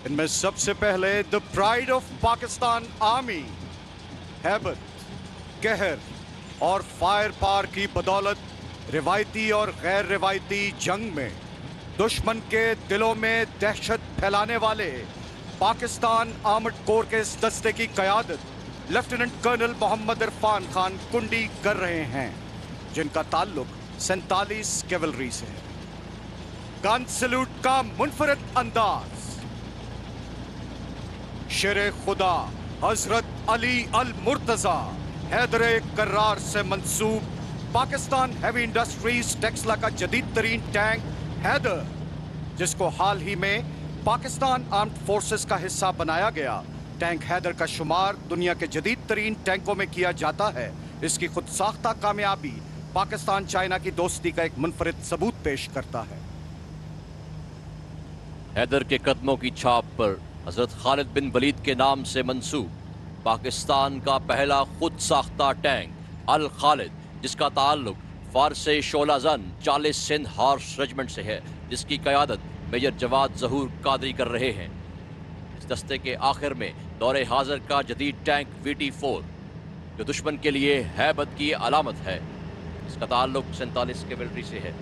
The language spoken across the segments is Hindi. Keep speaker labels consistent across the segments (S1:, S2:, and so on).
S1: इनमें सबसे पहले the pride of Pakistan army, Haibat, Qahar और फायर पावर की बदौलत रिवायती और गैर रिवायती जंग में दुश्मन के दिलों में दहशत फैलाने वाले पाकिस्तान आर्मर्ड कोर के इस दस्ते की क़यादत लेफ्टिनेंट कर्नल मोहम्मद इरफान खान कुंडी कर रहे हैं, जिनका ताल्लुक 47 कैवलरी से है। गन सैल्यूट का मुनफरद अंदाज शेरे खुदा हजरत अली अल मुर्तजा हैदर कर्रार से मंसूब पाकिस्तान हैवी इंडस्ट्रीज टेक्सला का जदीद तरीन टैंक हैदर, जिसको हाल ही में पाकिस्तान आर्म्ड फोर्सेस का हिस्सा बनाया गया। टैंक हैदर का शुमार दुनिया के जदीद तरीन टैंकों में किया जाता है। इसकी खुद साख्ता कामयाबी पाकिस्तान चाइना की दोस्ती का एक मुनफरिद सबूत पेश करता है।
S2: हैदर के कदमों की छाप पर हजरत खालिद बिन वलीद के नाम से मंसूब पाकिस्तान का पहला खुद साख्ता टैंक अल खालिद, जिसका ताल्लुक फारस शोला जन 40 सिंध हॉर्स रेजिमेंट से है, जिसकी क़यादत मेजर जवाद ज़हूर कादरी कर रहे हैं। इस दस्ते के आखिर में दौरे हाजिर का जदीद टैंक VT4, जो दुश्मन के लिए हैबत की अलामत है। इसका ताल्लुक 47 कैवलरी से है।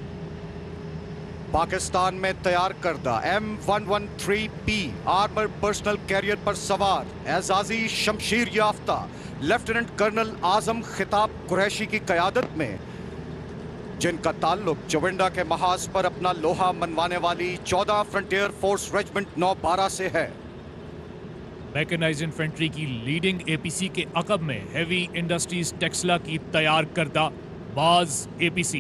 S1: पाकिस्तान में तैयार करदा M113P आर्मर पर्सनल कैरियर पर सवार एजाजी शमशीर याफ्ता लेफ्टिनेंट कर्नल आजम खिताब कुरैशी की क़यादत में, जिनका ताल्लुक चविंडा के महाज पर अपना लोहा मनवाने वाली 14 फ्रंटियर फोर्स रेजिमेंट 912 से है।
S3: मैकेनाइज्ड इन्फेंट्री की लीडिंग APC के अकब में हैवी इंडस्ट्रीज टेक्सला की तैयार करदा बाज APC,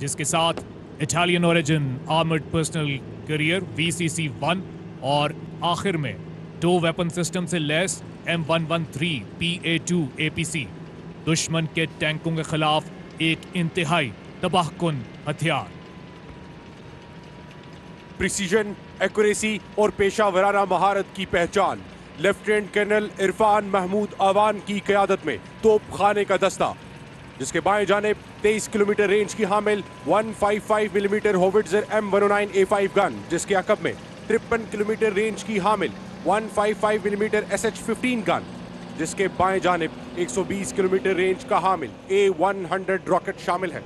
S3: जिसके साथ Italian origin armoured personnel carrier VCC-1 और आखिर में 2 वेपन सिस्टम से लैस M113PA2 APC, दुश्मन के टैंकों के खिलाफ एक इंतहाई तबाहकुन हथियार।
S4: प्रिसीजन, एक्यूरेसी और पेशा वराना महारत की पहचान लेफ्टिनेंट कर्नल इरफान महमूद आवान की क़यादत में तोप खाने का दस्ता, जिसके बाएं जानिब 23 किलोमीटर रेंज की हामिल 155 मिलीमीटर होविट्जर M109A5 गन, जिसके अकब में 53 किलोमीटर रेंज की हामिल 155 मिलीमीटर SH-15 गन, जिसके बाएं जानिब 120 किलोमीटर रेंज का हामिल A100 रॉकेट शामिल है।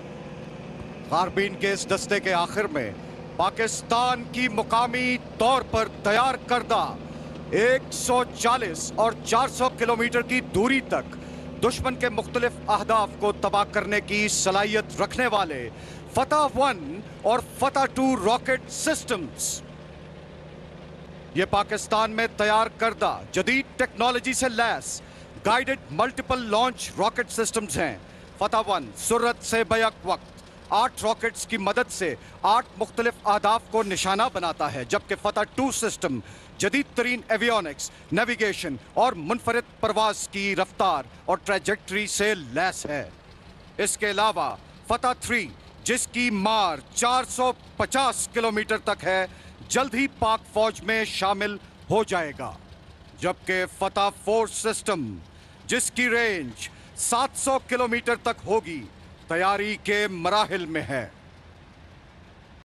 S1: कारबीन के इस दस्ते के आखिर में पाकिस्तान की मुकामी तौर पर तैयार करदा 140 और 400 किलोमीटर की दूरी तक दुश्मन के मुख्तलिफ अहदाफ को तबाह करने की सलाहियत रखने वाले फतह 1 और फतह 2 रॉकेट सिस्टम्स। ये पाकिस्तान में तैयार करदा जदीद टेक्नोलॉजी से लैस guided multiple launch rocket systems हैं। फतह 1 सुरत से बैक वक्त 8 रॉकेट्स की मदद से 8 मुख्तलिफ अहदाफ को निशाना बनाता है, जबकि फतह 2 सिस्टम जदीद तरीन एवियोनिक्स, नेविगेशन और मुनफरिद परवाज की रफ्तार और ट्रैजेक्टरी से लैस है। इसके अलावा फतह 3, जिसकी मार 450 किलोमीटर तक है, जल्द ही पाक फौज में शामिल हो जाएगा, जबकि फतह 4 सिस्टम, जिसकी रेंज 700 किलोमीटर तक होगी, तैयारी के मराहिल में है।